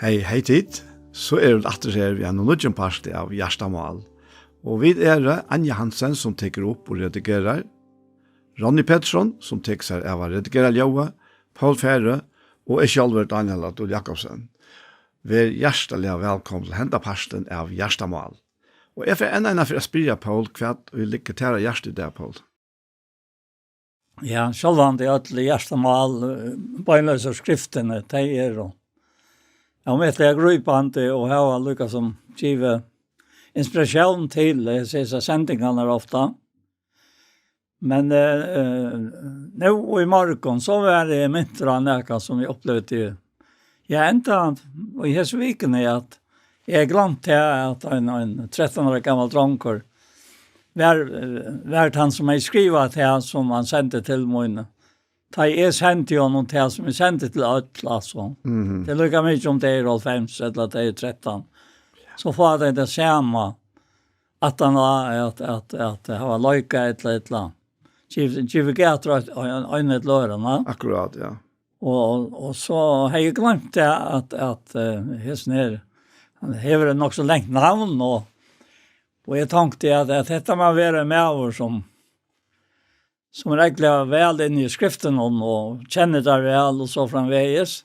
Hei tid, så det atter her vi en nødgen parti av Gjerstamal. Og vi Anja Hansen som teker opp og redigerer, Ronny Pettersson som teker seg av å redigere Ljøa, Paul Fære og jeg selv Daniel Adol Jakobsen. Vi hjertelig velkommen til hente parten av Gjerstamal. Og jeg får en for å spille, Paul, hva vi liker til å gjøre det, Paul. Ja, sjølvan det at Gjerstamal beinløser skriftene, det og jag vet jag grupante och har lyckats som giva inspiration till dessa sändningarna ofta. Men nu i morgon så var det myntra näka som vi upplevde. Jag inte och i Hesviken är att jag glömt att en 13-årig gammal dronkor var han som jag skriva till han som han sände till mig. Ta sendte jo noen til som sendte til Øtla, så. Det lykker mye om det 5 eller det 13. Så får jeg det samme, at han var, at han var løyka et eller annet. Givet gater og øynet lørene. Akkurat, ja. Og så har jeg glemt det at hesten her, han hever nok så lengt navn, og jeg tenkte at dette må være med oss som regler väl in i skriften och känner det väl och så framvägs.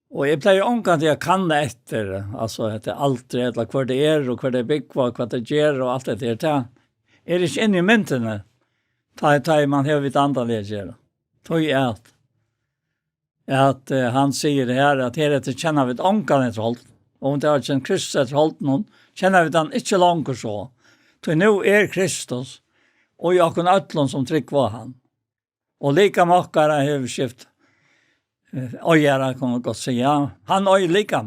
Och jag pleier omkant jag kan det efter, alltså att det alltid eller kvar det är och kvar det bygg vad det ger och allt det där. Är det inte i myntene? Ta man har vid andra läger. Tog är att han säger det här att här det känner vi ett omkant ett håll. Och om det har känt Kristus ett håll någon känner vi den inte långt så. Tog nu är Kristus og Jakob Øtlund som trygg var han. Og lika makkara har skift. Øyera kan man godt si, ja. Han øy lika.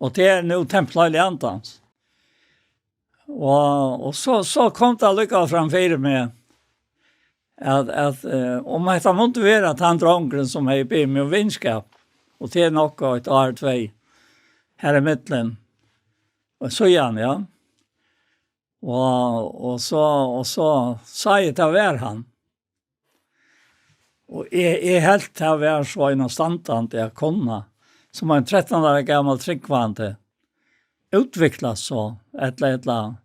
Og det nu templet i antans. Og så kom det lykka framfyr med at om det måtte være at han dronken som er i med vinskap, og det nokka et år 2 her i middelen. Og så igjen, ja. Og så sa jeg til å være han. Og jeg helt til å være så en standant jeg kunne, som en 13-årig gammel tryggvante, utviklet så et eller annet.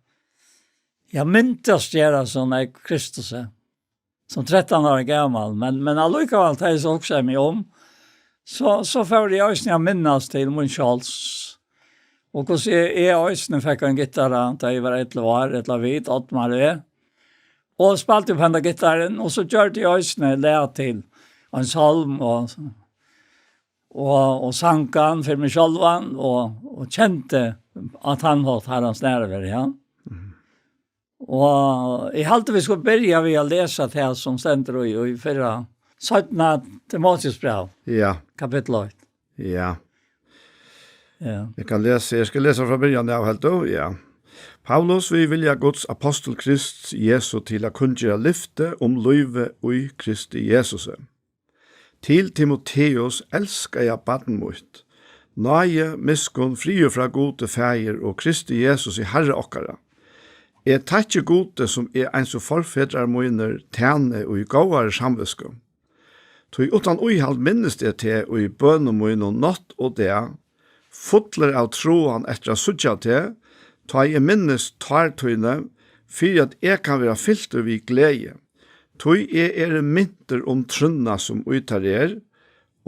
Jeg myntes gjøre sånn jeg Kristus som 13-årig gammel, men allikevel tar jeg så også meg om, så får jeg også minnes til min Charles. Og hvordan jeg også fikk en gitarr da jeg var et eller vidt, 8 år. Og spalte på denne gitarren, og så gjorde jeg også lære til en salm og sang han for meg selv, og kjente at han holdt herrens nærvær, ja. Og jeg halte vi skulle begynne ved å lese det som stender i 17. Timotheus brev, kapittel 8. Ja. Ja. Jeg skal lese fra begynnelsen av helt då, ja. Paulus, vi vilja Guds apostel Krist Jesu til å kunngjøre lyfte om løyve i Kristi Jesus. Til Timotheus elsker jeg baden mot. Nøye, miskunn, frie fra gode feir og Kristi Jesus i Herre okkara. Jeg takker gode som en så forfedrer møyner tjene og i gåere samviske. Tog utan uhald minnes det til og i bønnemøyner natt og det, fotler av troen etter å sutja til, ta jeg minnes tartøyne, for at jeg kan være fyllt av i glede. Tog jeg mynter om trunna som uttar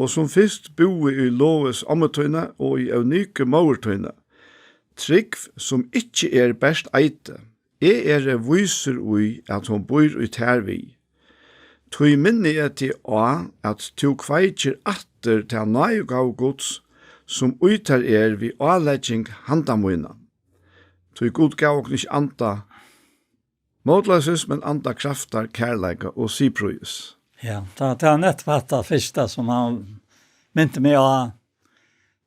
og som først bor i loves ommetøyne og i unike maurtøyne. Trygg som ikke best eite. Jeg viser ui at hun bor i tervi. Tog minne jeg til at to kveitjer atter til nøygav gods, som uttar vi avlegging handamøyna. Tog god gav og ikke anta måtløses, men anta kraftar, kærleika og siprøys. Ja, det er nettfattet første som han mynte meg av.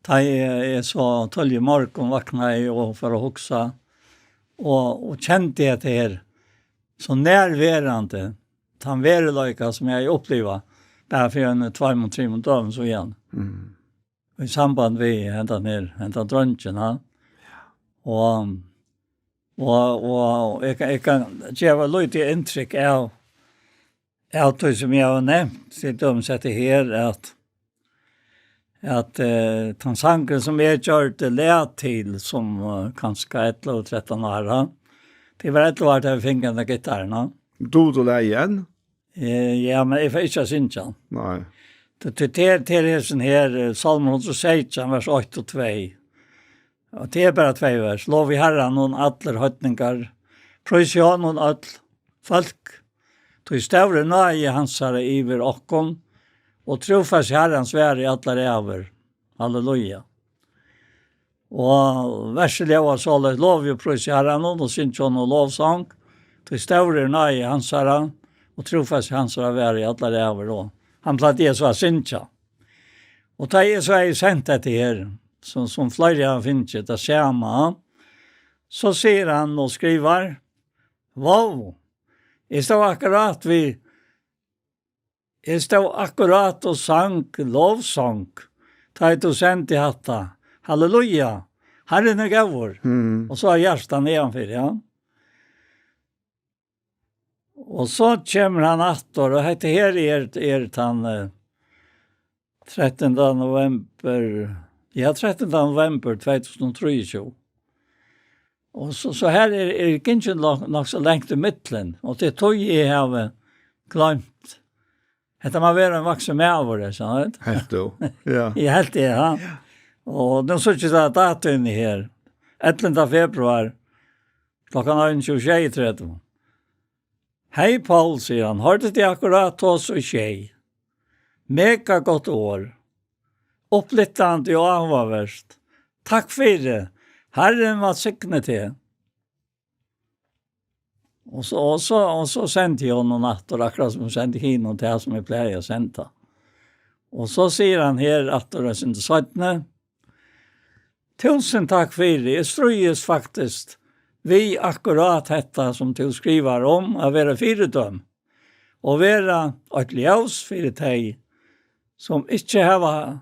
Da jeg så tølge morgen vakna jeg for å huksa, og kjente jeg til her, så nærværende, den vereløyka som jeg opplever, bare for en 2-3 døgn så igjen. I samband vi hentan drøntjen, ja. Og jeg kan gjøre litt inntrykk av det som jeg har nevnt, til de setter her, at at den sangen som jeg gjorde led til, som kanskje 11 og 13 år, det var 11 år til jeg fikk en gitarren. Du det igjen? Ja, men jeg får ikke synge den. Nei. Det er her, Salmen 116, vers 8 og 2. Og det er bare 2 vers. Lov i Herren noen atler høytningar, prøys jo noen atl folk, tog stavre nøye hans herre iver okkon, og trofast Herrens vær i atler ever. Halleluja. Og verset leva så alle lov jo prøys Herren noen, og syns jo noen lovsang, tog stavre nøye hans herre, og trofast hans herre vær i atler ever. Han platt Jesus synsja. Og da Jesus har sendt dette her, som flere har finnet det samme, så sier han og skriver, wow, jeg stod akkurat og sang lovsang, da jeg tog sendt i hatta, halleluja, Herren er gavur, og så har hjertet nedanfor, ja. Og så kommer han atter, og dette her den 13. november 2023. Og så her ikke nok så lengt i midtelen, og det tog jeg har glemt. Dette må være en voksen med over det, sånn. Helt du, ja. Jeg helt det, ja. Og nå så ikke det datoen her, 11. februar, klokken 21:30. Hei Paul, sier han, hørte det akkurat hos og tjej. Mega godt år. Opplittende og avverst. Takk for det. Herren var sikkene til. Og så sendte jeg noen natt, og akkurat som sendte henne til som jeg pleier å sende. Og så sier han her at det er sin 17. Tusen takk for det. Jeg strøyes faktisk vi akkurat dette som du skriver om, å være fyrdøm, og være et ljøs for deg, som ikke har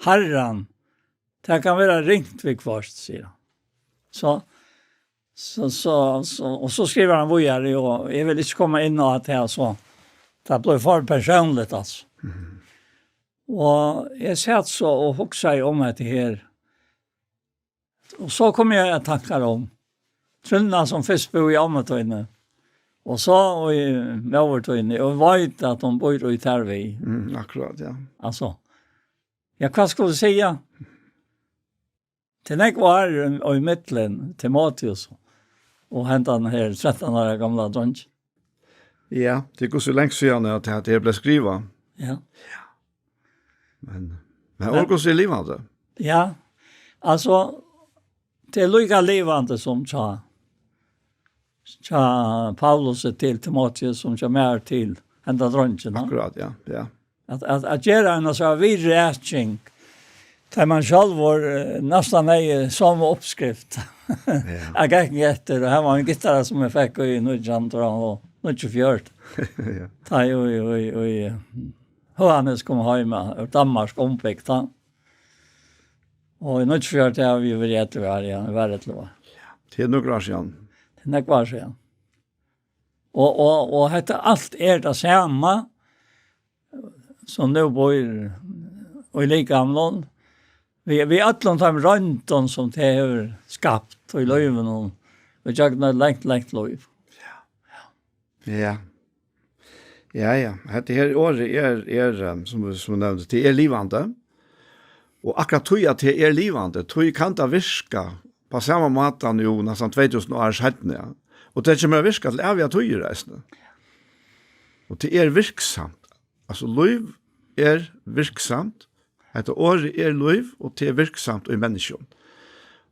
Herren, det kan være ringt ved først, sier han. Og så skriver han hvor jeg er, og jeg vil ikke komme inn og at det så det ble for personlig, altså. Og jeg satt så og hukset om dette her, og så kom jeg tanker om Trønna som først bor i Ammetøyne, og så i Møvertøyne, og vet at de bor i Tervi. Akkurat, ja. Altså, ja, hva skulle jeg si? Til jeg var i midtelen, Timotheus, og hentet den her 13 år gamle dronj. Ja, det går så lenge siden at det ble skrivet. Ja. Men også er livende. Ja, altså, det er lika livende som Paulus til Timotheus, som kommer til hendet dronjen. Akkurat, ja. At gjøre en så vidretning, der man selv var nesten samme oppskrift. Jeg gikk etter, og her var en gitarre som jeg fikk i 1924. Da jeg Johannes kom hjemme, og Danmark ombygd. Og i 1924 har vi vært etter hver, ja, vært etter hver. Det noe år siden. Det noe år siden. Og dette alt det samme, som nå bor i Likamlån. Vi alle de røntene som det har skapt i løyven, og vi har lengt løyv. Ja. Dette her året som du nevnte, det livende. Og akkurat tog at det livende, tog kan det virke på samme måte jo nesten 2000 år siden, ja. Og det kommer virke til evige togreisende. Og det virksomt. Altså, liv virksomt. Dette året liv, og det virksomt i mennesken.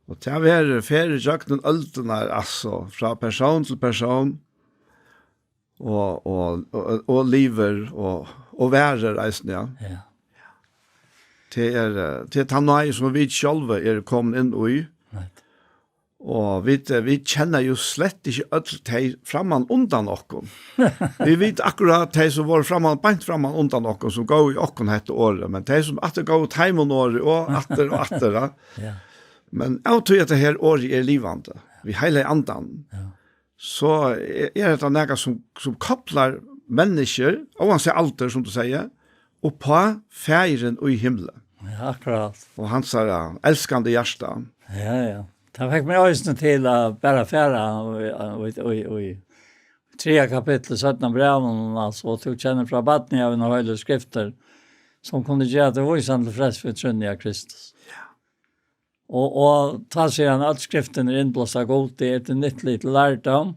Og det ferdig jakten øltene, altså, fra person til person, og liver, og værer reisende, ja. Det er nøye som vi selv kommet inn i. Og vi kjenner jo slett ikke alt de fremman undan okken. Vi vet akkurat de som var beint fremman undan okken, som går i okken hette året, men de som atter går ut heimen året, og atter. Men jeg tror at det her året livende, vi hele andan. Så det noe som kopplar mennesker, og han ser alter, som du sier, og på feiren og i himmelen. Ja, akkurat. och hans älskande hjärta. Ja, ja. Det fikk meg øyne til å bare fære i 3 kapittel 17 breven, altså, og du kjenner fra baden av noen høyde skrifter, som kunne gjøre det visen til frest for trunnig av Kristus. Ja. Og ta seg han at skriften innblåst av god, det til nyttelig til lærdom,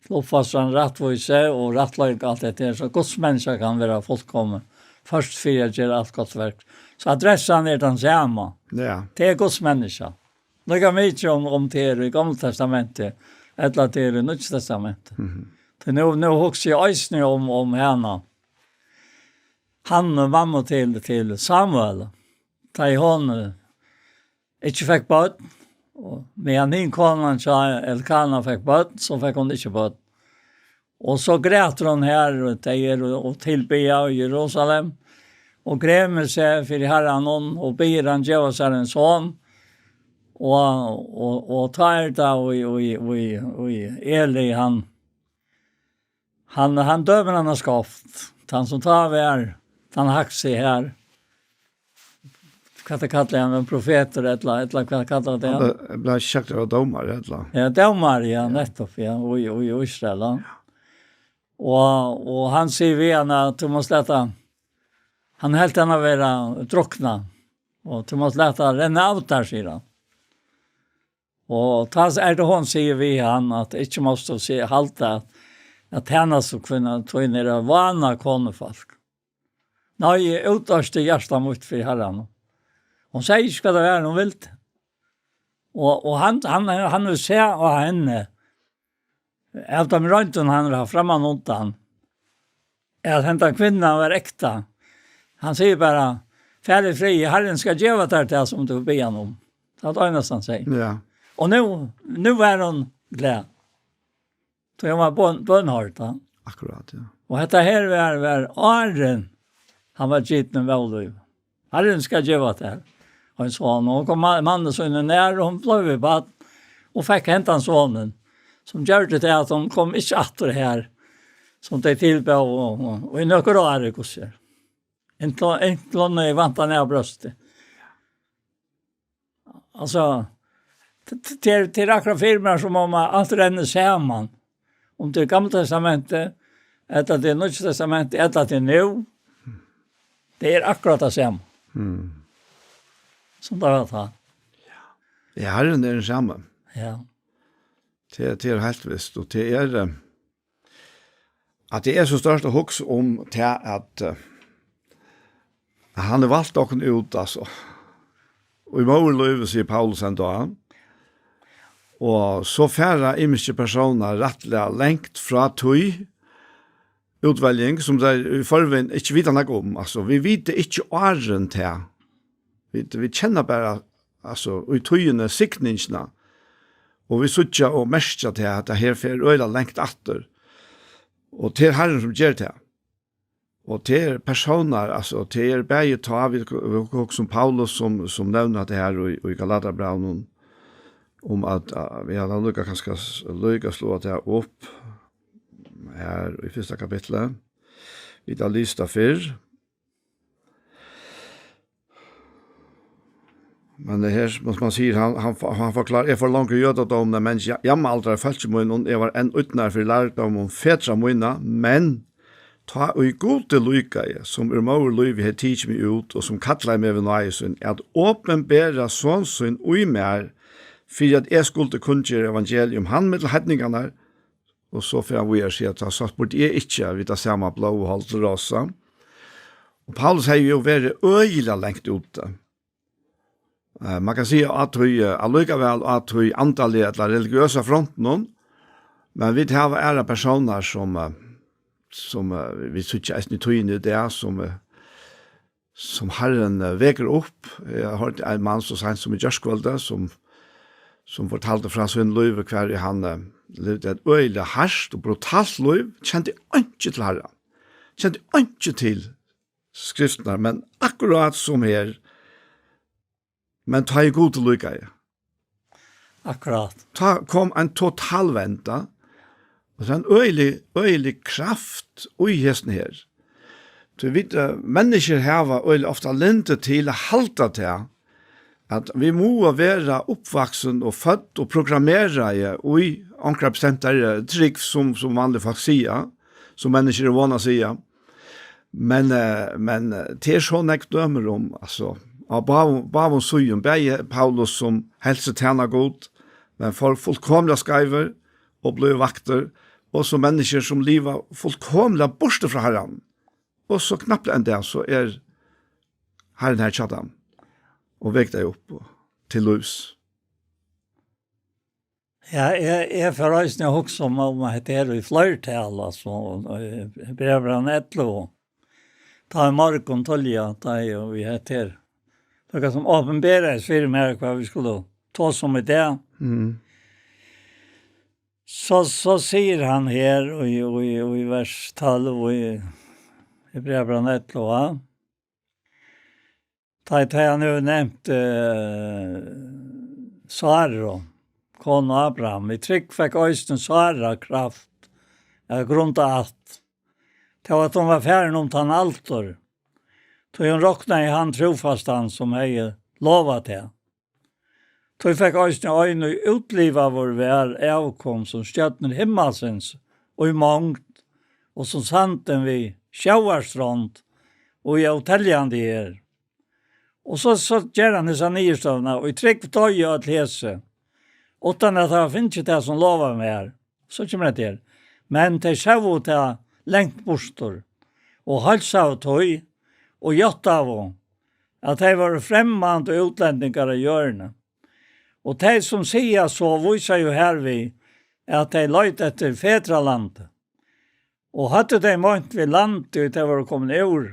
til oppfasteren rettvise og rettløyke alt dette, så godsmennesker kan være fullkommen. Først for å gjøre alt godt verk. Så adressen den samme. Ja. Det godsmennesker. Några mycket om det i Gamla testamentet, eller det i Nya testamentet. Det nu också jag ösnar om henne. Han och mamma till Samuel. Ta i hon inte fick bad och med en konan så Elkana fick bad så fick hon inte bad. Och så grät hon här och tillbe i Jerusalem och grämer sig för Herren och ber han ge sig en son. Og tar da og Eli han dømer han har skaft. Han som tar vær, han hakser her. Hva det kallar han, en profeter, eller hva kallar det han? Det ble kjekt av domar, eller? Ja, domar, ja, nettopp, ja, i Israel. Og han sier vi han at du må slette, han helt henne være drukna, og du må slette renne av der, sier han. Og tas det hon sier vi han at ikke måste se halta at henne som kunne ta inn i det vana konefolk. Nei, utørste hjärsta mot for herren. Hon sier ikke hva det er hun vil. Og han vil se av henne av de røntgen han har framan undan at henne kvinnan var ekta. Han sier bara färdig fri, herren skal gjøre det til som du ber han om. Det er det eneste han sier. Ja. Og nu er hun glad. Så jeg var bønnhård. Akkurat, ja. Og dette her var Arren. Han var gitt en veldig. Arren skal gjøre det her. Og en sånn. Og kom mannen sønnen nær, og hun ble i bad. Og fikk hentet han sonen. Som gjør det til at hun kom ikke etter her. Som de tilbød. Og i nøkker år er det gosser. Enklån i vantet ned av brøstet. Altså... Till akkurat filmer som om allt renner samman. Om det Gamla testamentet, eller det Nya testamentet, eller det nu. Det är akkurat det samma. Som det var det. Ja, herren er den samme. Ja. Det er helt visst, og det er at det er så størst å huske om det at han har valgt åkken ut, altså. Og i morgenløyve, sier Paulus en dag, og så færre imiske personer rettelig lengt fra tøy utvelging, som det i forveien ikke vet noe om. Altså, vi vet ikke åren til. Vi kjenner bare altså, i tøyene sikningsene, og vi sitter og merker til at det her fer øyla lengt atter. Og det er Herren som gjør det. Og det er personer, altså, det er bare ta, vi som Paulus som nevner det her i Galaterbrevnen, om at vi har lukket kanskje slå det opp her i 1. kapitlet. Vi har lyst av før. Men det her, som man sier, han forklarer, jeg får langt jødedom, mens hjemme aldri er følt min, og jeg var en utnær for lærdom om fetra mine, men ta og gode lykke, som mor løyve har tidsi meg ut, og som kattler meg ved nøyesyn, at åpenbæra sånn og i mer, for at jeg skulle kunngjøre evangelium han med hedningene, og så får han vi å si at han satt bort jeg ikke vidt det samme blå og holdt rosa. Og Paulus har jo vært øyelig lengt ute. Man kan si at vi allikevel at vi antallet eller religiøse fronten, men vi har ære personer som vi synes ikke er tøyende i det, som Herren veker opp. Jeg har hørt en mann så sent som i Gjørskvalde, som fortalte fra sin liv hver han levde et øyelig hardt og brutalt liv, kjente ikke til Herren. Kjente ikke til skriftene, men akkurat som her, men ta i god til lykke. Akkurat. Kom en totalventa, og så en øyelig kraft i hesten her. Du vet, mennesker har ofta lente til å halte til at vi må være oppvaksen og født og programmere i ankra bestemte trygg som vanlige folk sier, som mennesker er vana sier. Men det sånn jeg dømer om, altså, av bavon sugen, begge Paulus som helse tjener godt, men folk fullkomlig skriver og blir vakter, og så mennesker som lever fullkomlig borte fra Herren. Og så knappt enn det, så Herren her tjadam, og vek deg opp til lus. Ja, jeg forresten jeg også om at det i flertall, altså, breveren etlo, ta i marken tolja, ta i og vi heter. Det er som åpenberes for meg hva vi skulle ta som i det. Så sier han her i vers 12 og i breveren etlo, ta han jo nevnt Sara, kon Abraham. Vi trygg fikk øysten Sara kraft, grunn til alt. Til at hun var ferdig om han altor. Tog hun råkna i han trofast han som jeg lovat til. Tog fikk øysten øyne utliva vår vær avkom som stjøtner himmelsens og i mångt, og som santen vi sjauarstrand og i hotelljande her. Og så gjør han disse nyestøvna, og i trygg tøy og et lese. Utan at jeg finner ikke det som lover meg her. Så kommer det til. Men til sjau til lengt bostor, og halsa av tøy, og gjort av henne, at de var fremmande utlendingar i hjørne. Og de som sier så, viser jo her vi, at de løyt etter fedralandet. Og hadde de månt ved landet ut de var kommet ur,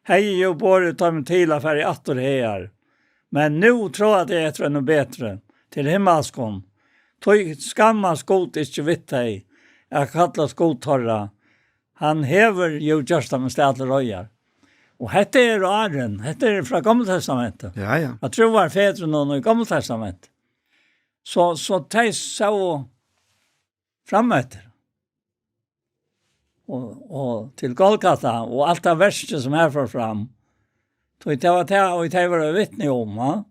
hei jo bare ta meg til å fære atter her. Men nu tror jeg det er noe bedre til himmelskånd. Tøy skammas god ikke vitt deg, jeg kallas godtorra. Han hever jo gjørsta med stedler røyer. Og dette Aren, dette fra Gammeltestamentet. Ja. Jeg tror var fedren noen i Gammeltestamentet. Så de så fremetter. Og til Golgata, og alt det verste som her får fram. Det var det, og det var vittne om. Ja?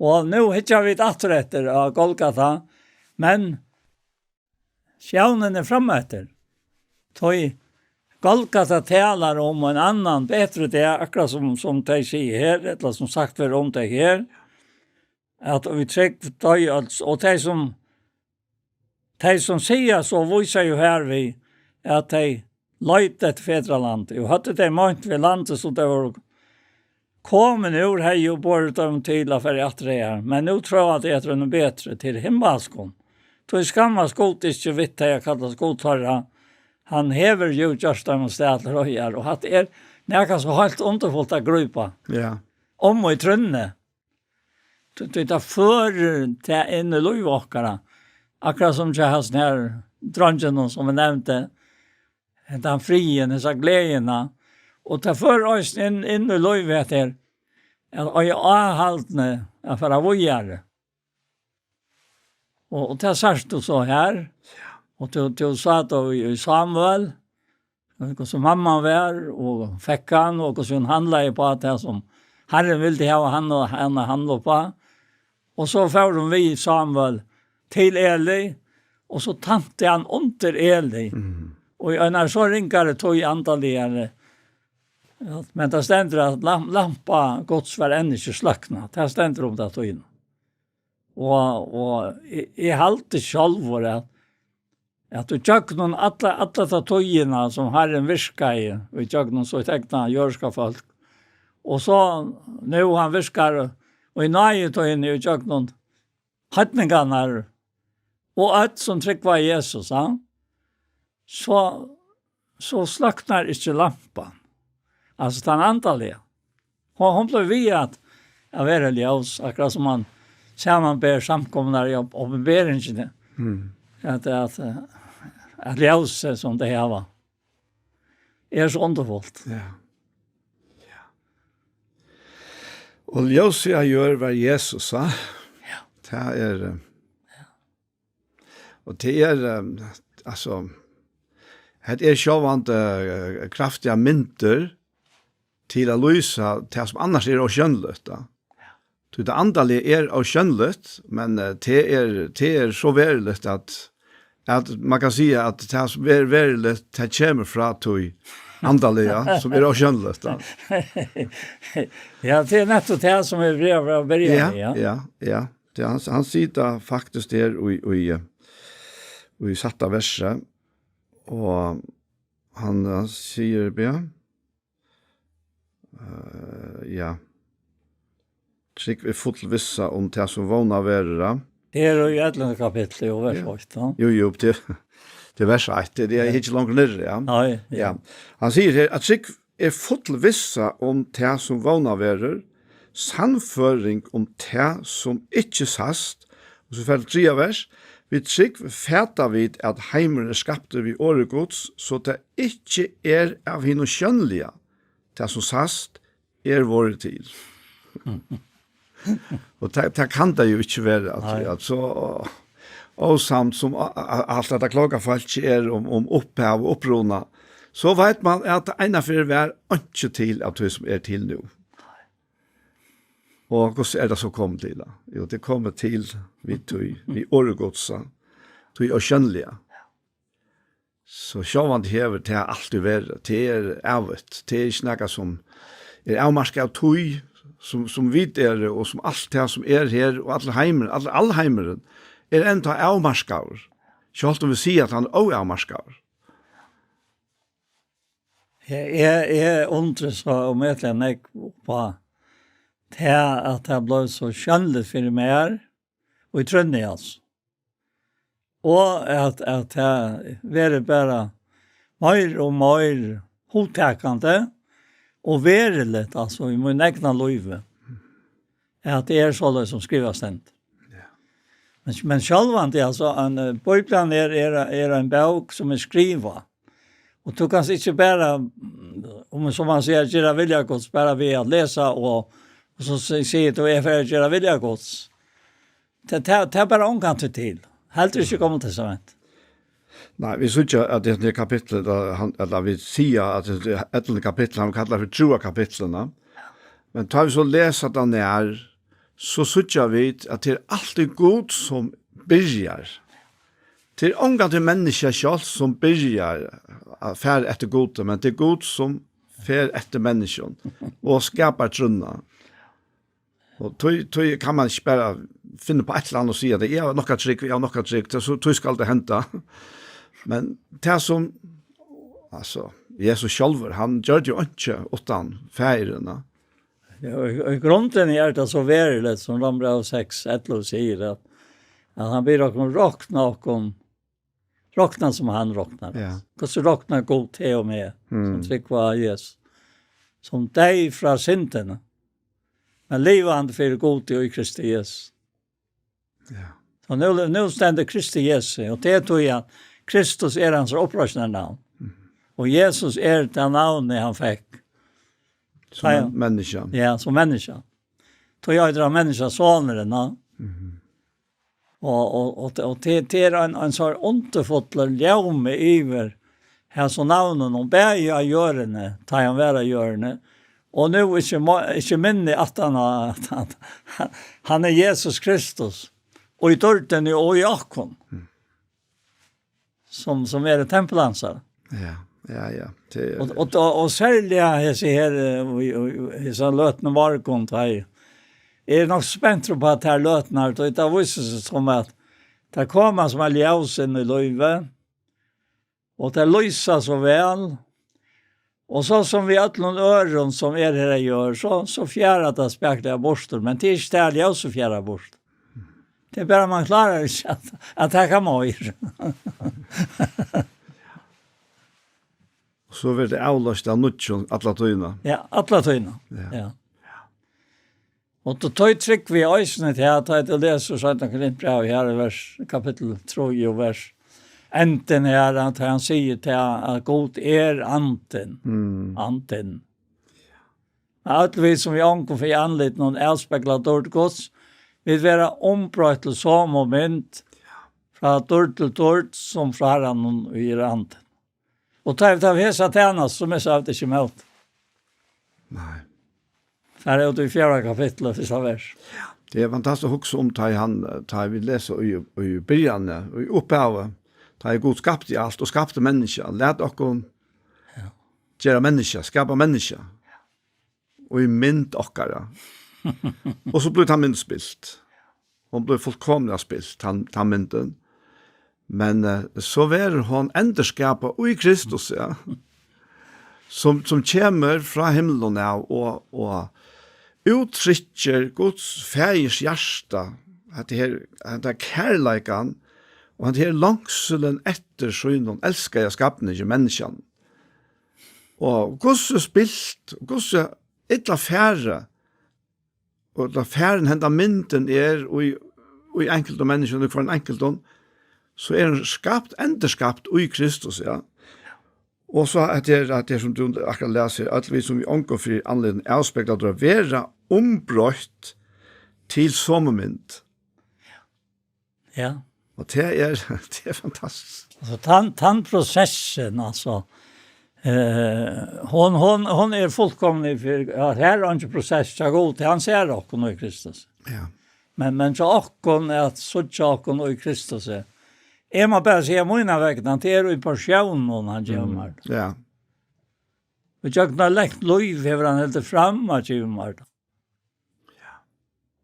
Og nå hittar vi et atretter av Golgata, men sjaunen fremetter. Golgata talar om en annan bättre det akkurat som de sier her, eller som sagt var om det her, at vi trekk døy, og de som sier så viser jo her vi, at de løyt et fedraland, og hadde de månt ved landet så det var kommet ur hei og bort dem til for at det her, men nå tror jeg at det er noe bedre til himmelskånd. Tog skammas god ikke vitt det jeg kallas godtarra, han hever jo just dem og stedler og her, og at nekka så helt underfullt av grupa. Ja. Om og i trønne. Det fører til inn i løyvåkere, akkurat som jeg har sånn her dronjen som vi nevnte, den frien, disse gledene, og det fører oss inn i løyvet her, og i avhaltene, for å vågjere. Og det sørst du så her, og til sa da i Samuel, og som mamma var, og fikk han, og som handlet på det som Herren ville ha han og henne handlet på. Og så førte vi Samuel til Eli, og så tante han under Eli. Og når så ringer det tog antalligere, men det stender at lampa gods var enda ikke sløkna. Det stender om det tog inn. Og jeg halte selv for at du tjøk noen alle tøyene som Herren virker i, og tjøk noen så tegna jørska folk. Og så, nå han virker, og i nøye tøyene, og tjøk noen hattningene her, og alt som trykk var Jesus, så slaknar ikke lampan. Altså, den antallige. Hun ble vi at jeg var religiøs, akkurat som han sammenber samkomne i åpenberingene. At ljøse som det her var. Så underfullt. Ja. Og ljøse jeg gjør var Jesus, ja. Det og det altså, det sjåvant kraftiga mynter til å lyse det som annars er skjønnligt. Det andalige er skjønnligt, men det er så veriligt at man kan si at det som er veriligt, det kommer fra tog andalige, som er skjønnligt. Ja, det er nettopp det som er brev av bergen, Ja. Han sier det faktisk der i satta verset, og han sier trygg vi fullt vissa om det som vana verra. Det er jo i 11. kapitlet og vers 8. Jo, til vers 8, det er ikke langt nere, ja. Ja. Han sier her at trygg er fullt vissa om det som vana verra, sannføring om det som ikke sast, og så fyrir 3 vers, vi trygg fæta vid at heimer er skapte vi åregods, så det ikke er av henne skjønnlige, det som sast er våre tid. Og det kan det jo ikke være, at så og samt som alt dette klokafalt er om opphav og opprona, så vet man at det ene for hver ikke til at det som er til nå. Og hvordan er det så kommet til da? Jo, det kommer til vi åregodsa, vi er skjønnelige. Så sjåvand hever til alt du være, til evet, til ikke noe som er avmarska av tøy, som vidt er, og som alt det som er her, og alle heimeren, er enda avmarskaver. Ikke alt om vi sier at han er avmarskaver. Jeg undrer så om et eller annet på det at det ble så skjønnelig for meg her, og i trønne, altså. Og at det var bare mer og mer hodtakende, og verilig, altså, i min egna løyve, at det er sånn som skriver stendt. Men självant alltså en Bibeln är en bok som är skriven. Och du kan inte bara om som man säger göra vilja Guds bara vi att läsa och så säger du är för göra vilja Guds. Det bara omkant till. Helt inte kommer till sånt. Nej, vi såg att det kapitlet eller vi säger att det ett kapitel han kallar för trua kapitlen. Men tar vi så läsa den ner så såg vi att det är alltid god som börjar. Det är omgång till människa själv som börjar fär efter god, men det är god som fär efter människan och skapar trunna. Och då kan man inte bara finna på ett land och säga att jag har något trick, så då ska det hända. Men det som, alltså, Jesus själv, han gör ju inte utan färgerna. Ja, i grunden är det så veriligt som Romarbrev 6:11 säger att han blir rockna som han rocknar. Ja. Och så rocknar god till och med som tryck var Jesus. Som dig från synden. Men livande för god till i Kristi Jesus. Ja. Så nu ständer Kristi Jesus och det tror jag Kristus är hans upprörsande namn. Och Jesus är det namnet han fick. Som människa. Ja, som människa. Då jag drar människa sonaren, ja. Och det är en så underfotler ljaume över här så navnen om bäja görene, tar han vara görene. Och nu inte minne att han är Jesus Kristus. Och i dörten och i akon. Som är tempelansare. Ja. Och särskilt jag ser så lötna varkont här. Är nog spänt på att här lötnar då det visar sig som att det kommer som alljausen i löve. Och det lyser så väl. Och så som vi alla öron som är här gör så fjärrar det spekla borstar, men det är inte alljus så fjärrar borstar. Det är bara man klarar inte att det kan man göra. Så vill det avlöst av nutjon alla tøyna. Ja, alla tøyna. Ja. Och då tar tryck vi ösnet här att det läser så att han kan inte bra här i vers kapitel 3 och vers enten här att han säger till att god är anten. Anten. Allt vi som vi ankom för anlit någon elspeklar dårt gods vill vara ombrott till så moment från dårt till dårt som från herran i anten. Och tar vi hesa tjänas som är så att det kommer ut. Nej. Här är det i 4 kapitlet första vers. Det är fantastiskt också om ta vi läser i början och upphavet. Ta Gud skapte allt och skapte människan. Lät och göra människa, skapa människa. Och i mynd okkara. Och så blev han myndspilt. Hon blev fullkomligt spilt, han mynden. Men så var hon ändskapa i Kristus, ja. Som kommer fra himmelen av og uttrykker Guds fægers hjärsta, at det er kærleikan, og at det er langselen etter synen, elsker jeg skapene ikke menneskene. Og Guds er spilt, Guds er ytla færre, og da færen henda mynden og i enkelte mennesker, og for en enkelte, så er den skapt, enderskapt i Kristus, ja. Og så at det som du akkurat leser, at vi som vi angår for anledning avspekler å være ombrøtt til sommermynd. Ja. Og det er fantastisk. Altså, tannprosessen, altså, hon er fullkomlig, for her er ikke prosess så god til han ser okken i Kristus. Ja. Men så okken er at suttje okken i Kristus er. Jeg må bare si mine vekkene, det er jo i porsjonen han gjør. Ja. Og jeg har lekt lov, hever han helt fram at gjør. Ja.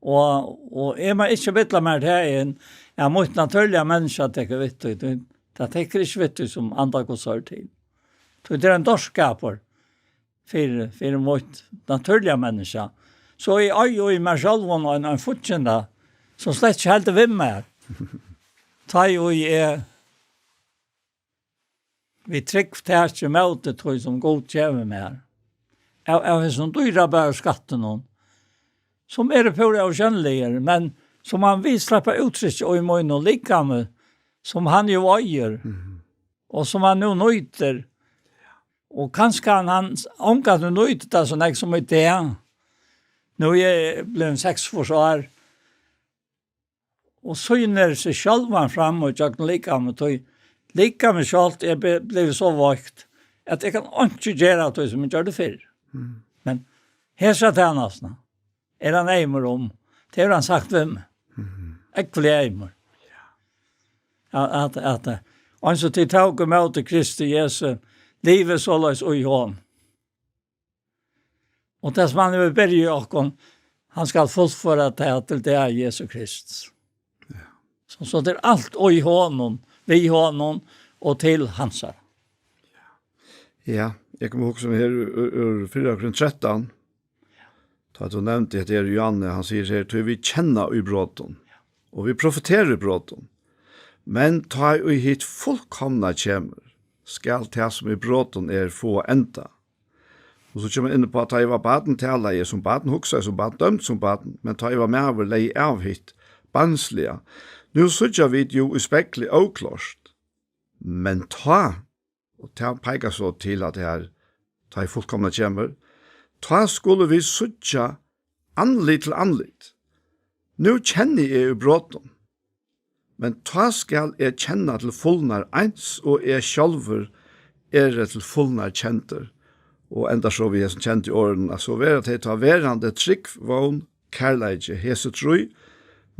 Og jeg må ikke bytte meg til en, jeg må ikke naturlige mennesker tenke vittig. Det tenker ikke vittig som andre går til. Det er en dorskaper for mot naturlige mennesker. Så jeg er jo i meg selv og en fortjende som slett ikke helt vil med. Ta jo i vi trygg til med det tror jeg som god kjøver med her. Jeg har sånn dyra bare skatten noen, som er det på det av kjønneligere, men som han vil slippe uttrykk og i mån og like med, som han jo øyer, og som han jo nøyter. Og kanskje han omgatt og nøyter det sånn jeg som er det. Nå er jeg blevet 6 år, og syner seg selv fram og jeg lika med tog. Lika med selv, jeg ble så vakt at jeg kan ikke gjøre det som jeg gjør det før. Men her satt han altså. Er han eimer om? Det har han sagt hvem. Jeg vil eimer. Og så til tog med til Kristi Jesu, livet så løs og i hånd. Og det som han vil berge åkken, han skal fullføre det til det er Jesus Kristus. Så det er alt og i hånden, vi hånden, og til hansar. Ja, jeg kommer også med her 4:13. Da du nevnte at det er Johanne, han sier her, «Til vi kjenner i bråten, og vi profeterer i bråten, men ta i hit fullkomna kjemer, skal ta som i bråten er få enda.» Og så kommer inn på at ta i var baden tala i som baden, hoksa som baden, dømt som baden, men ta i var med over lei av hit, banslige. Nå sørger vi jo uspektelig avklart, men og ta peker så til at det her, ta i fullkomna kjemmer, ta skulle vi sørge anlitt til anlitt. Nå kjenner jeg i bråten, men ta skal jeg kjenne til fullnar eins, og jeg sjálfur er til fullnar kjenter, og enda så vi er som kjent i årene, så være at jeg tar verande trygg, vogn, kærleidje, hese troi,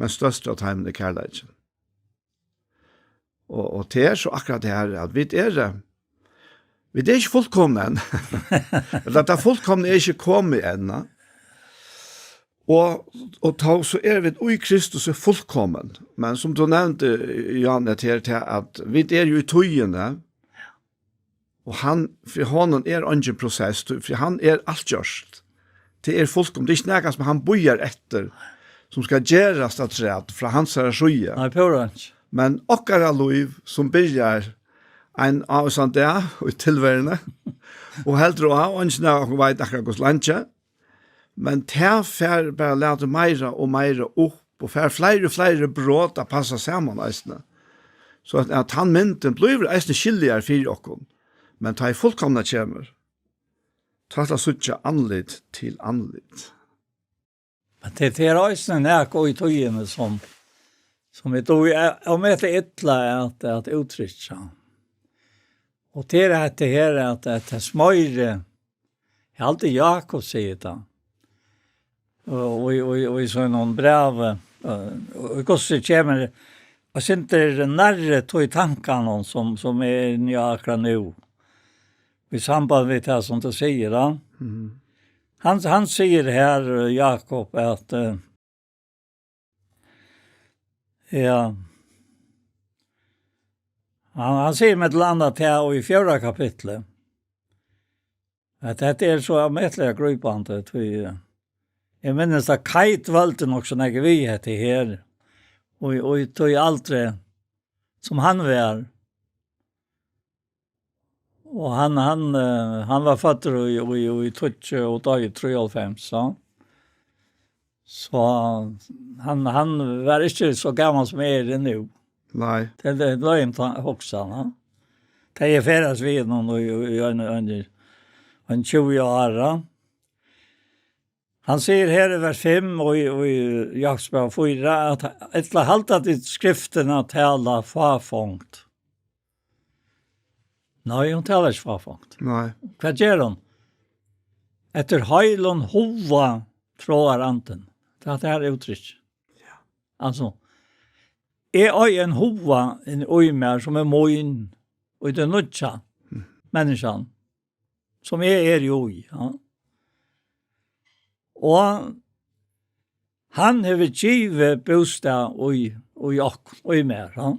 men størst av timen er kærleidje. Og det er så akkurat det her, at vi er ikke fullkomne enn. Det fullkomne er ikke kommet enn. Og så er vi i Kristus er fullkommen. Men som du nevnte, Jan, til at vi er jo i tøyene, og for honom er ingen prosess, for han er alt gjørst. Det er fullkommen, det er ikke noe som han bøyer etter, som skal gjøres at træt fra hans skyje. Nei, pårønt. Men okkara liv som byrjar en av sånt det, og tilværende, og helt råd, og ikke noe vet akkurat hos landje, men det fer bare lete meira og meira opp, og fer flere og flere bråd å passe sammen eisene. Så at han mynden blir eisene skilligere for okken, men ta i fullkomna kjemer, ta til å suttje anlitt til anlitt. Men det er eisene nek og i tøyene som vi tog, om det er ytla at uttrykja. Og det er det her at det er smøyre, Jag alltid Jakob säger det. Och i sån brev och gosse kommer och sitter närre to i tankarna som är nyakra nu. I samband med det som du säger då. Han säger här Jakob att ja han säger med landet här och i 4 kapitlet att det är så mätliga grupande till jag minns att Kite valde nog så när vi heter här och tog allt det som han var. Och han var född i Tutsch och dag i 3,5 så han var inte så gammal som är nu. Nej. Det är löjmt också. Va? Det är färdas vid någon en 20 år. Han säger här i vers 5 och i Jakobsbrev 4 att ett halta till skrifterna tala farfångt. Nej, hon talar inte farfångt. Nej. Vad gör hon? Efter höjlon hova tråar anten. Det här är uttryck. Ja. Alltså, är en hova en öjmer som är moin och i den nutcha människan som är ju i. Ja. Och han har givet bostad och i mer. Ja.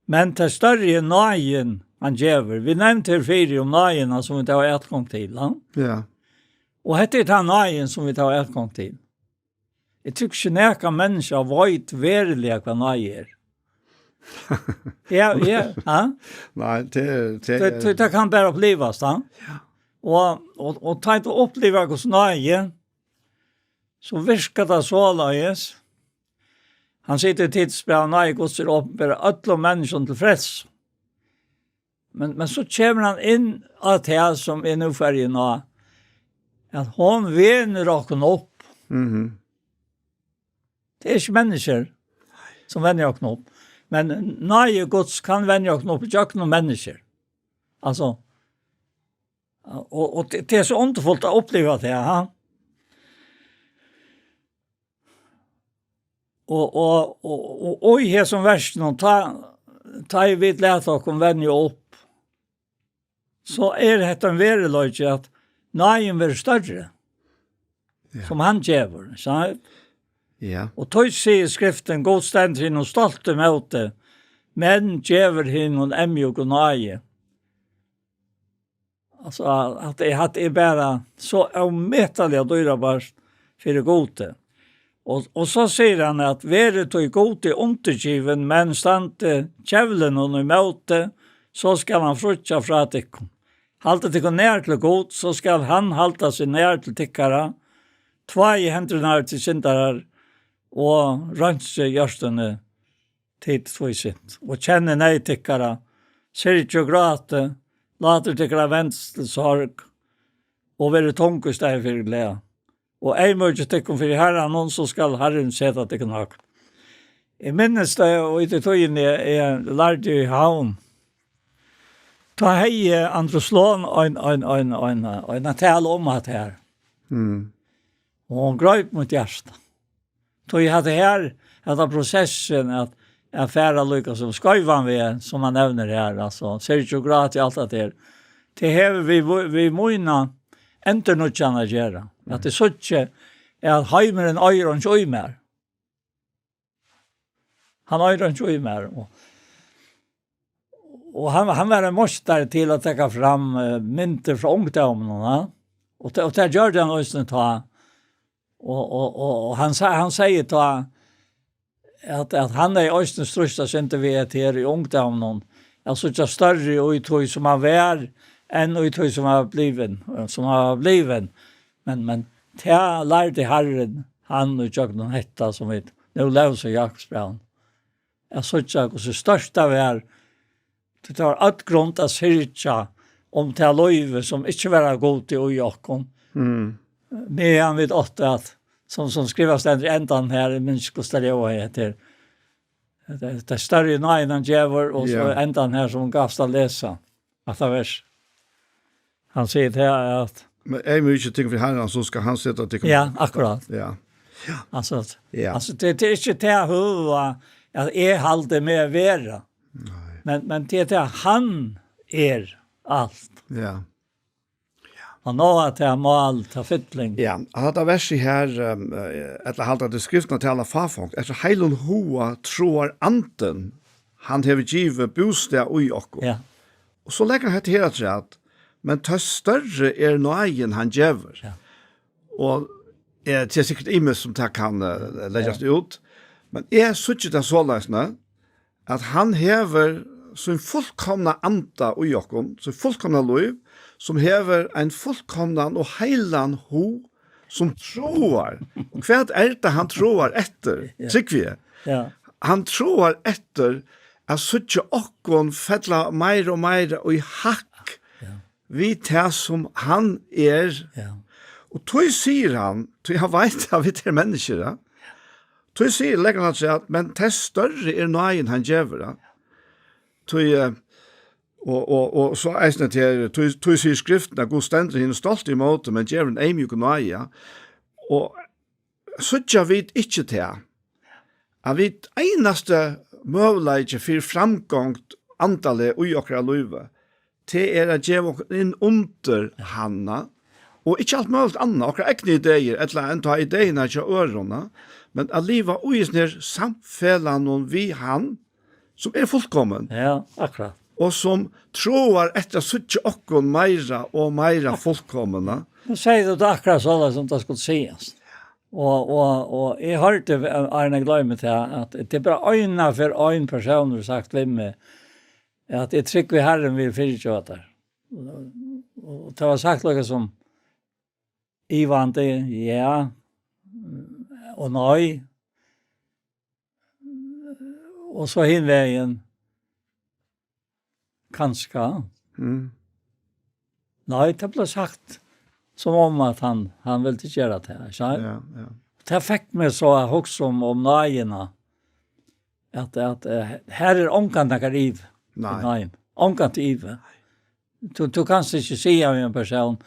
Men till större najen han gäver. Vi nämnde här fyra om najerna som vi tar utgång till. Ja. Ja. Och detta är den najen som vi tar utgång till. Jag tycker inte näka människa vet verkligen vad najer. Ja. Nej, det kan bara upplevas. Ja. Och ta inte uppleva hos naje så virkar det så lages. Han sitter i tidsspel naje hos er åpenbara alla människor till freds. Men så kommer han in att det som är nu färgen av att hon vener raken upp. Det är inte människor som vänjer raken upp. Men naje gods kan vänja raken upp och någon människor. Alltså och det är så underfullt att uppleva det, ja. Och i här som versen ta i vid läta och vänja upp så är det en verelöjt att najen blir större som han gäver, så ja. och tog sig i skriften god ständ till och stolt emot det men gäver hin och emjog och naje. Alltså att det är bara så omättliga dyrbart för det gode. Och så säger han att vere tog gode undergiven men stante djävulen och emot det så ska han frutja fra tikkum. Halta tikkum nær til god så skal han halta sig nær til tikkara. Tvai hendrunnar til syndarar og rønse gjørstene til tvoi sint. Og kjenne nei tikkara, syrkje og gråte, later tikkara vents til sorg, og være tongest der for glede. Og ei mørke tikkum for herren, noen så skal herren seta tikkum hak. Jeg minnes det, og i det tøyen jeg lærte i havn, ta hei Androslån en tal om at her. Og hun grøp mot hjertet. Så jeg hadde her, etter prosessen, at jeg færre lykke som skøyvan vi, som man nevner her, altså, Sergio Grati, alt det der. Det har vi måna enter nødtjene å gjøre. At det så ikke er at heimeren øyre og øymer. Han øyre og øymer. Og han var en måster til å trekke fram mynter fra ungdommen. Og det gjør det han også ta. Og han säger då att han är östen största inte vet här i ungdomen. Alltså inte större och i som han var än och i som har blivit. Men det lärde Herren han och jag någon hetta som vet nu läser Jakobsbrev. Jag så inte så största var det tar att grund att syrka om det löve som inte var god i Jakob. Men han vet åtta att som skrivas den ändan här i Minskostario heter det större najen han gäver och så ändan här som gavs att läsa att vers. Han säger det här att Men är mycket ting för Herren så ska han sätta till. ja, akkurat. Ja. Alltså, Ja. alltså det är inte det hur att halde med vera. Men det är det han allt. Ja. Och nå att det mål ta fytling. Ja, att det vers här eller halta det skriftna till alla farfångt. Efter heilun hoa tror anten han hever givet bostad i okko. Ja. Och så lägger han det här att men ta större nøyen han gjør. Ja. Og det er sikkert imes som det kan legges ut. Men jeg synes det så løsende at han hever sin fullkomna anda i okken, sin fullkomna liv, som hever en fullkomna og heilan ho som tror. Hva det han tror etter? Trygg vi? Ja. Han tror etter at suttje okken fettla meir og meir og i hakk vi tar som han Ja. Og tog sier han, tog han vet at vi er mennesker, ja. Tog sier, legger han seg at, men det større nøyen han gjør, tog, og så eisne til, tog sier skriften, at god stender henne stolt i måte, men gjør en eimjuk nøye, og så gjør vi ikke til, at vi eneste mulighet for framgang antallet ui okra løyve, det er at gjøre inn under hanna, og ikke alt mulig annet, okra ekne ideer, eller enn ta ideene til ørene, men at livet uisner samfellan vi han, som fullkommen, Ja, akkurat. og som tror etter suttje okkon meira og meira fullkomna. Nu säger du det akkurat så som det skulle sägas. Och jag hörde Arne glömma till att det är bara öjna för en person har sagt vem med att det tryck vi Herren vill förtjata. Och det var sagt något som Ivan det ja och nej. Och så hinvägen kanske. Nej, det blev sagt som om att han ville inte göra det här. Ja. Det fick mig så också om nöjena. Att här är omkant liv. Nej. Omkant liv. Du kan inte säga med en person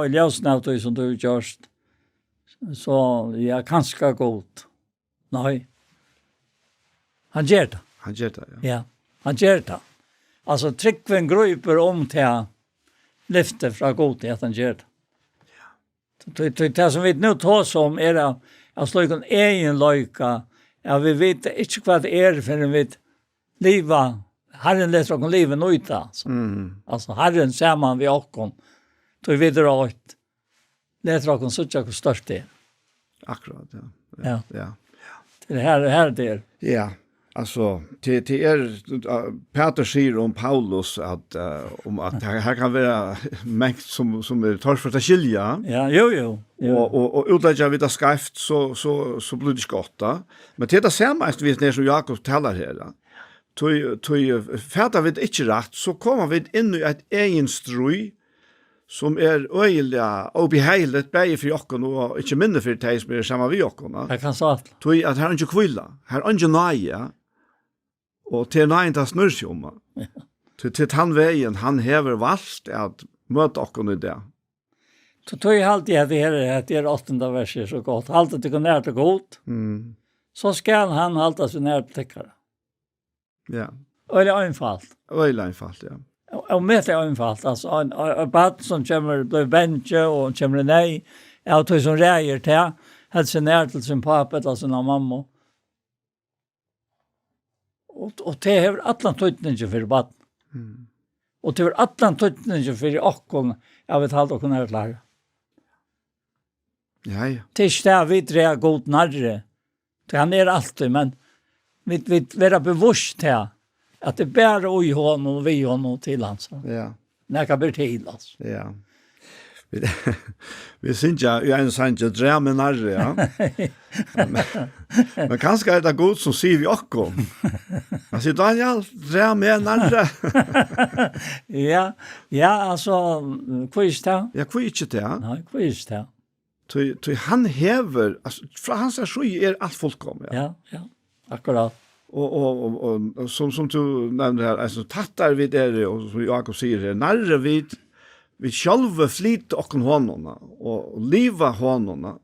i lösning av det som du gjort. Så jag kanske gott. Nej. Han gör det. Han gör det, ja. Ja, han gör det. Alltså tryckven gruper om till lyfte från god till att han gör det. Det som vi nu tar om är att slå en egen löjka. Ja, vi vet inte vad det är för en vet liva. Herren läser om livet ut alltså. Alltså Herren ser man vid åkon. Då vi vet att läser om så att störst det. Akkurat, Ja. Ja. Det här det. Ja. Alltså det Peter säger om Paulus att om att här kan vara mäkt som är torrt för att skilja. Ja, jo. Och utlägga vid det skrift så blir det gott då. Men det ser man just vis när som Jakob talar här. Tog färda vid inte rätt så kommer vi in i ett egen strui som öjliga och behejligt bäge för jocken och inte mindre för det som är samma vi jocken. Jag kan säga att Tog att här inte kvilla, här inte naja. Og til nøyen til snurrsjomma. Til han veien, han hever valgt at møte okken i det. så tog jag alltid att det är 8:e verset så gott. Alltid det går nära till gott. Så ska han halta sig nära till täckare. Ja. Och det är enfalt. Öjla enfalt, ja. Och med det är enfalt. Alltså en bad som kommer blir bänke och kommer nej. Jag tog som räger till. Hade sig nära till sin pappa eller sin mamma. Och det har alla tydningen för bad. Och det har alla tydningen för åkon. Jag vet allt och kunna klara. Ja. Det är inte vi drar god närre. Det han är alltid, men vi vara bevisst här att det bär i honom och vi honom till hans. Ja. När kan bli till oss. Ja. Vi syns ja i en sån jag drar med närre, ja. Men kanske är det god som säger vi också. Alltså Daniel, drar med närre. Ja, alltså quiz ta. Ja, kvar inte det. Nej, quiz ta. Tog han hever, alltså från hans sju allt fullkomligt. Ja, akkurat. Och som du nämnde här, alltså tattar vi det och som Jakob säger här, närre vid vi själva flytta och honom och leva honom.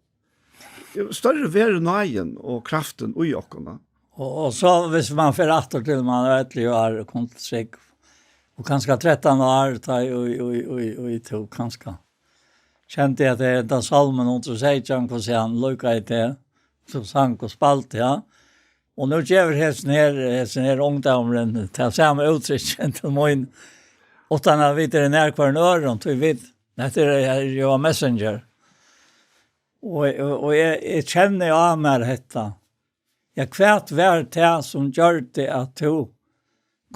Större värre nöjen och kraften och jockorna. Och så hvis man får åter till man är 11 år och kom sig och kanske 13 år och tog kanske. Kände jag att det är den salmen och så säger jag vad han lukar i det så sang och spalt ja. Och nu ger hästen här ungdomen till samma uttryck till min utan att veta det när kvar öron så vet det är ju messenger. Och jag känner av mig detta. Jag kvärt var det som gör det att du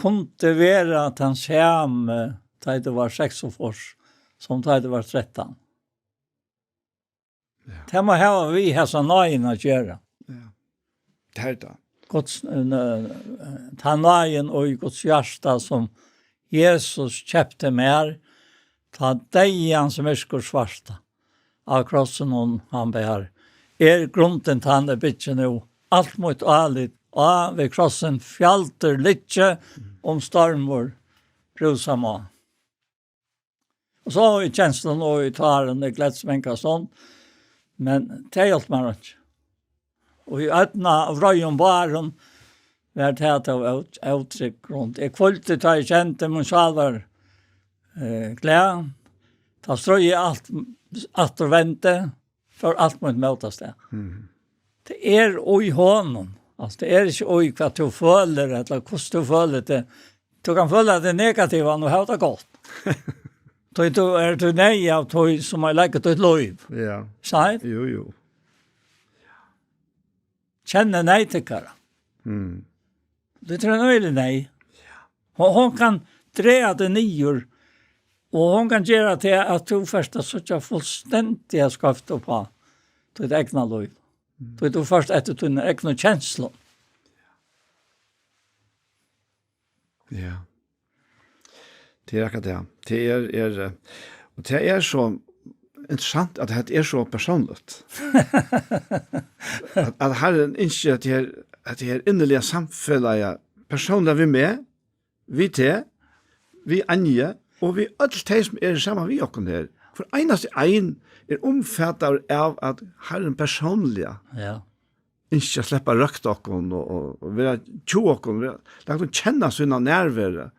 kunde vara att han sam när det var 6 år som när det var 13. Ja. Det må ha vi har så nöjen att göra. Ja. Det här då. Guds ta nöjen och Guds hjärta som Jesus köpte mer ta dejan som är svarta av krossen hon han bär grunden till han är bitchen nu allt mot allt och vid krossen fjälter lite om stormor brusama och så har vi känslan och vi tar en glädsmänka sånt men det är helt man inte och i öppna av röjen baren var det av uttryck runt. Jag kvölte ta i kjente min salvar glad. Ta strøy allt att vänta för allt mot mötas det. Det är oj honom. Alltså det är inte oj vad du följer eller hur du följer det. Du kan följa det negativa och ha det gott. Då är du nej av tog som har lägget ett liv. Ja. Sant? Jo. Känner nej till kara. Det tror jag är nej. Hon kan dra det nyor och hon kan göra till att du första så jag fullständigt skaft på ditt egna liv. Då är du först efter din egna känsla. Ja. Det är akkurat det. Det och det är så intressant att det är så personligt. att Herren inte att det är innerliga samfälliga personer vi med, vi till, vi anje, och vi allt det som är samma vi och här. För enaste en är omfattad av att Herren personliga. Ja. Inte släppa rökt och vara tjåkon, låt känna sina nerver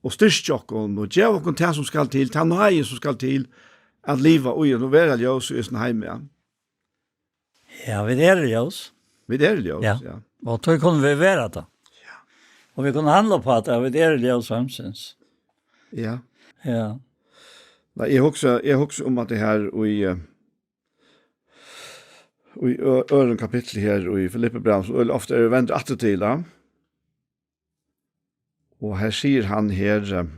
och styrstjockon och ge och det som ska till, ta något som ska till att leva och vara ljus i sin hem. Ja, vi är ljus. Vi är ljus, ja. Och då kunde vi vara det. Ja. Och vi kunde handla på att vi är ljus samsins. Ja. Ja. Nej, jag också om att det här och i ören kapitel här och i Filipperbrevet så ofta är det vänt att till det. Och här säger han här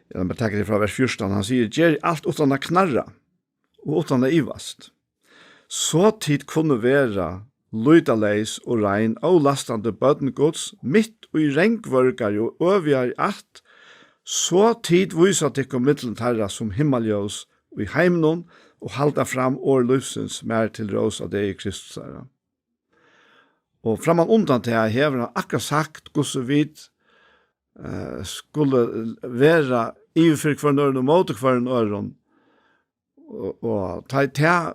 jag betäcker det från vers 14 han säger ger allt utan att knarra och utan att ivast. Så tid kunde vara lydaleis och rein avlastande bøtten Guds mitt og i renkvørkar og øvjar at så tid vysa til mittlen herra som himmeljøs og i heimnon og halda fram årløsens mer til rås av det i Kristus herra. Og framan undan til jeg hever han akkurat sagt hvordan vi skulle være iverfyr kvar nøren og måte kvar nøren og ta det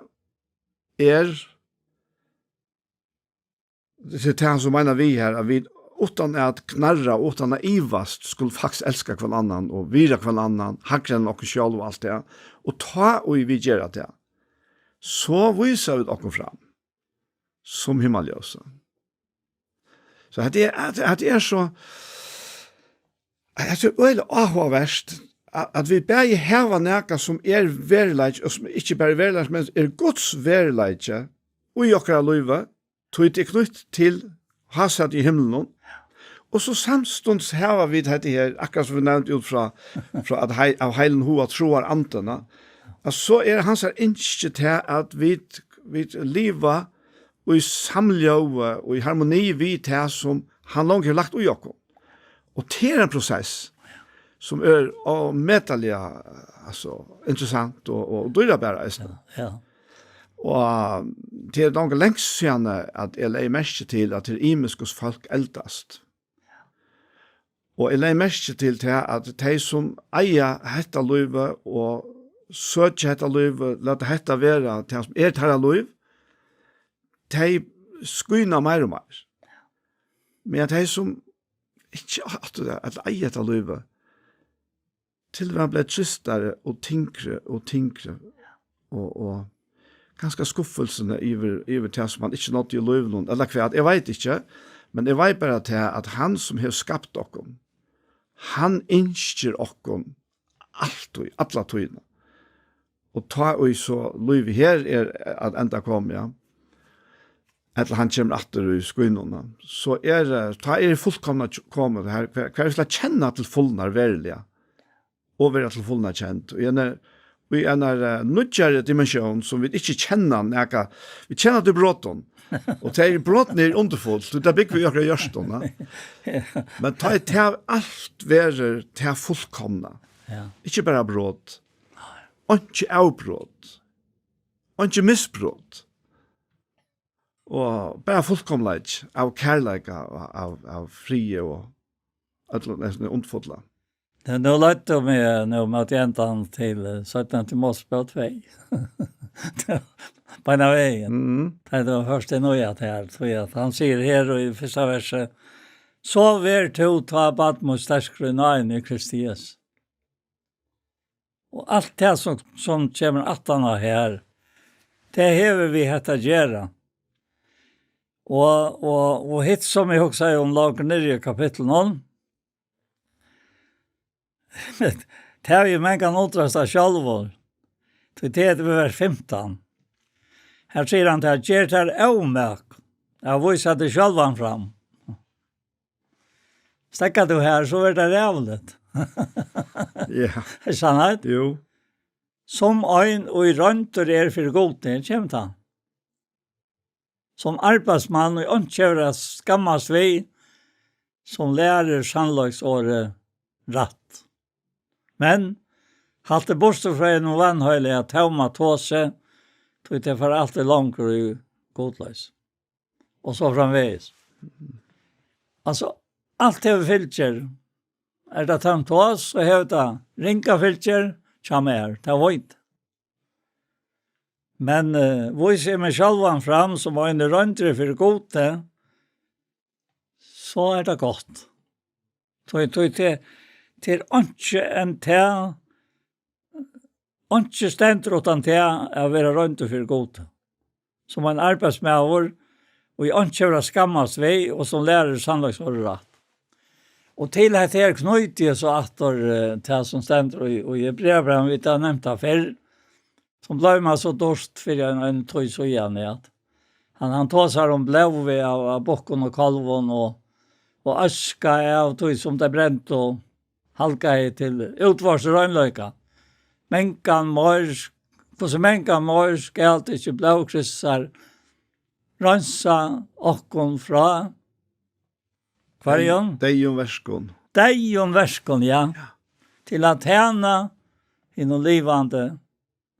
är det som menar vi här att vi utan att knarra utan att ivast skulle faktiskt älska kvar annan och vira kvar annan hackren och själv och allt det och ta och vi gör det så visar vi oss fram som himmelljus. Så det är så jag tror väl avvärst att vi bär här näka som verkligt och som inte bara verkligt men Guds verkligt och jag kan lova tog det knytt till hasat i himlen. Och så samstunds här vi det här akkurat som vi nämnt ut från att av heilen hoa troar antarna. Och så är hans inte till att vi leva och i samljöva och i harmoni vid det som han långt har lagt i Jakob. Och det är en process som är metalliga alltså intressant och dyrbara. Ja. Og det er noen lengst siden at jeg legger mest til at det er imenskos folk eldast. Og jeg legger mest til at de som eier hette livet og søker hette livet, la det hette være de som dette liv, de skyner mer og mer. Men de som ikke at eier dette livet, til man ble tristere og tyngre og ganske skuffelsene over det som man ikke nådde i livet, eller hva, jeg vet ikke, men jeg vet bare til at han som har skapt dere, han innskjer dere alltid, alle tøyene. Og ta og så livet her at enda kom, ja. Eller han kommer atter i skuinene. Så ta fullkomna kommet her, hva er det kjenne til fullnar verilig, og være til fullnar kjent. Og i en nødgjere dimensjon som vi ikke kjenner nækka, vi kjenner til bråten, og det bråten underfullt, og det bygger vi akkurat gjørstående. Men ta til alt være til fullkomna. Ja. Ikke bare bråt, og ikke avbråt, og ikke misbråt. Og bare fullkomleik av kærleik, av frie og underfulla. Nu lette vi nu med jentan til 17 til Mosbø 2. På en av veien. Det er det første nøyat her, tror jeg. Han sier her i første verset, så ver to ta bad mot sterskere nøyen i Kristi Jesus. Og alt det som kommer attana her, det hever vi hette gjøre. Og hitt som jeg også sier om lager nere i kapittel 0, det har vi mange åldrast av sjalvor. Det er det vi var 15. Her sier han til at gjør det avmøk. Jeg viser det sjalvan fram. Stekker du her, så er det rævligt. Ja. Er sannhet? Jo. Som øyn og i rønter for god, det kommer han. Som arbeidsmann og åndkjøret skammas vi, som lærer sannlagsåret rett. Men halte borste fra en vannhøylig at tauma tåse, tog det for alltid langere i godløs. Og så framveis. Altså, alt det vi fylkjer, det tamt tås, og hevda ringa fylkjer, kommer her, det var ikke. Men vi ser meg sjalvan fram, som var en røndre for gode, så det godt. Tog det til ikke en til, ikke stendt utan til å være rønt for god. Som en arbeidsmøver, og i ikke være skammas vei, og som lærer sannlagsåret rett. Og til at jeg knøyte jeg så atter til som stendt, og i brevbrevet vi har nevnt det før, som ble meg så dorst for en tøy så igjen. Han tar seg om blåve av bokken og kalven, og aska av tøy som det brent, og halka til utvars røgnløyka. Menkan mors, hvordan menkan mors, skal det ikke blåkrysser, rensa okkon fra kvarjon. Deion verskon. Deion verskon, ja. Til at tjena i noe livande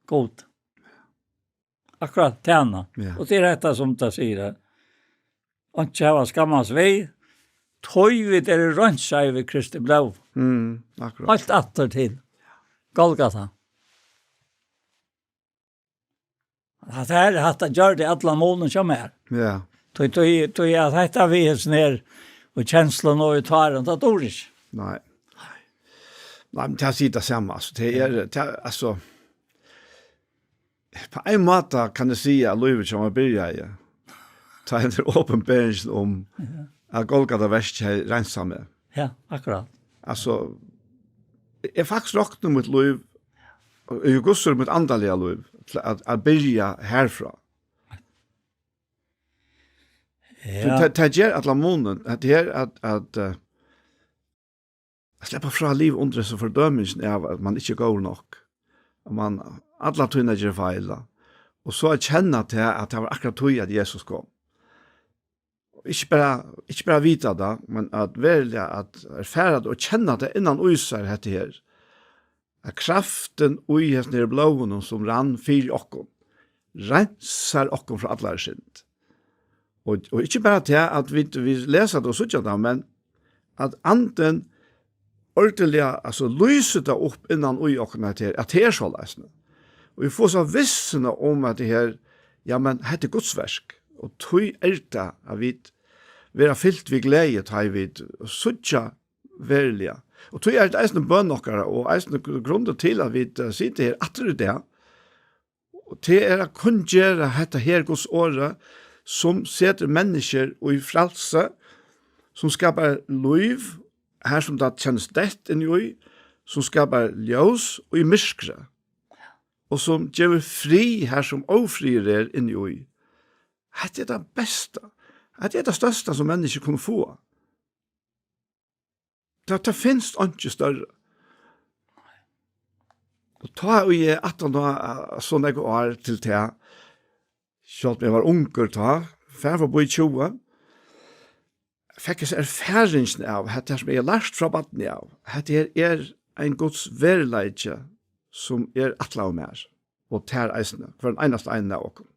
god. Akkurat tjena. Ja. Og det er dette som det sier. Og ikke hava skammas vei, tøy vi der rensa over Kristi blå. Akkurat. Alt atter til Golgata. Det er hatt å gjøre det alle måneder som er. Ja. Tøy at dette vi er ned og kjenslen og uttaren, det dår ikke. Nei. Nei, men det er det samme. Altså, på en måte kan jeg si at livet som jeg begynner i. Ta en åpenbæring om at Golgata verst er rensamme. Ja, akkurat. Altså, jeg faktisk råkner mitt liv, og jeg gusser mitt andalige liv, til at begynne herfra. Ja. Det gjør at la månen, det er at släppa fra liv under så fördömelsen av att man inte går nog. Man alla tunna ger fel. Och så att känna till att det var akkurat tog att Jesus kom. Ikke bara vita det, men att välja att erfara och känna det innan usar det här. Att kraften och i nere blåen som rann fyr okkom. Rensar okkom från alla synd. Och inte bara till att vi läser det och sådär det, men att anden ordentlig, altså lyser det opp innan ui okkene til at det så løsende. Og vi får så vissene om at det her, ja, men det er godsverk. Og tog det at vi være fyllt vi glede, tar vi suttja verlige. Og tog det eisende bønn okkere, og eisende grunner til at vi sitter her atter det. Og det å kunne gjøre dette her Guds året, som setter mennesker og i frelse, som skaper liv, her som det kjennes dett inn i, som skaper ljøs og i myskre, og som gjør fri her som ofrir inn i. Det det beste. Det det største som mennesker kunne få. Det finnes ikke større. Og ta jeg at han sånn jeg år til det, selv om jeg var unger ta, for å bo i 20, fikk jeg erfaringen av det som jeg har lært fra baden av. Det en Guds verleidje som atla og mer, og ter eisene, for den eneste ene av oss.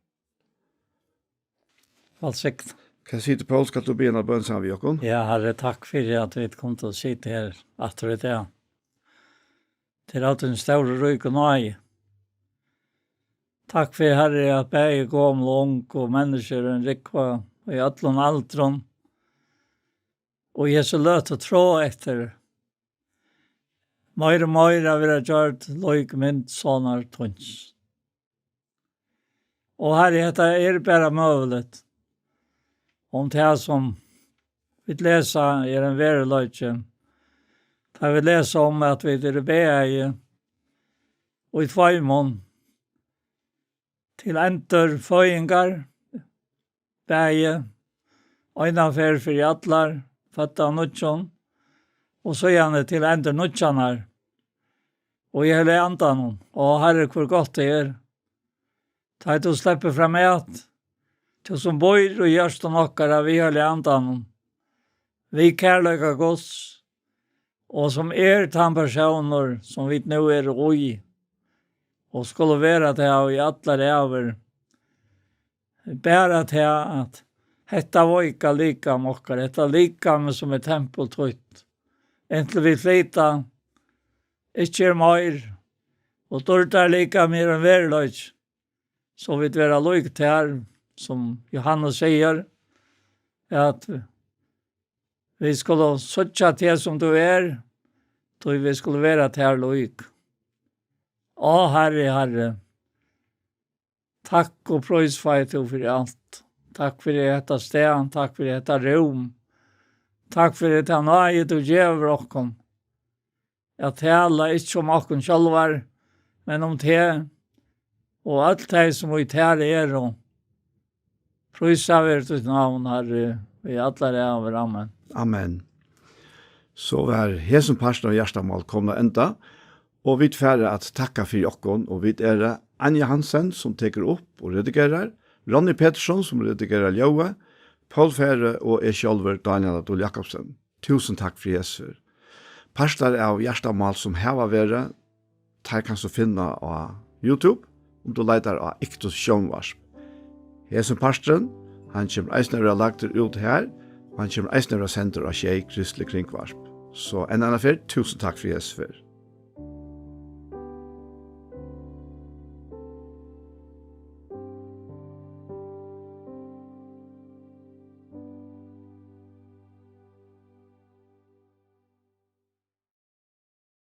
Valsikt. Kan jeg si til Paul, skal du begynne å bønne sammen med oss? Ja, Herre, takk for at vi kom til å sitte her atter det. Til at en store ryk og nøye. Takk for Herre at begge gamle og unge og mennesker en rikva og i atlån aldron. Og jeg så løt å trå etter. Mer og mer har vi gjort løyk mynd sånne tunns. Og Herre, dette bare mulig. Om det som vi leser en vereløyke, da vi leser om at vi beie og i tveimån til enter føyengar, beie, øynafær for i atlar, fødda nødjon, og så gjerne til enter nødjanar, og i hele andan, og Herre, hvor godt det ta et å slippe frem et, til som bor og gjørst og nokkere vi hele andan, vi kærløyga gods, og som personer som vi nå ui, og skulle være til å i alle ræver, bare til at dette var ikke lika mokker, dette lika med som tempeltrytt. Enten vi flytta, ikke mer, og dårlig lika mer enn verløys, så vi være lyk til her, som Johannes sier, at vi skulle søtja til som du då vi skulle være til her lyk. Å, Herre, Herre, takk og prøysfeit for alt. Takk for dette sted, takk for dette rom. Takk for dette nøye du gjør oss. Jeg taler ikke om oss selv, men om det, og alt det som vi taler og prøysa vi ditt navn, Herre, vi alle er amen. Amen. Så var hesen parsten av hjertemål kommet enda, og vi færre at takka for jokken, og vi Anja Hansen som teker opp og redigerer, Ronny Pettersson som redigerer Ljøve, Paul Fære og jeg selv, Daniel Adol Jakobsen. Tusen takk for Jesus. Parster av hjertemål som her var vært, der kan du finne av YouTube, om du leter av Iktus Sjønvarsp. Hesen parsteren, han kommer eisner å lagt ut her, og han kommer eisner å sende av Kjei Kristelig Kringvarsp. Så en annen fyr, tusen takk for Jesus.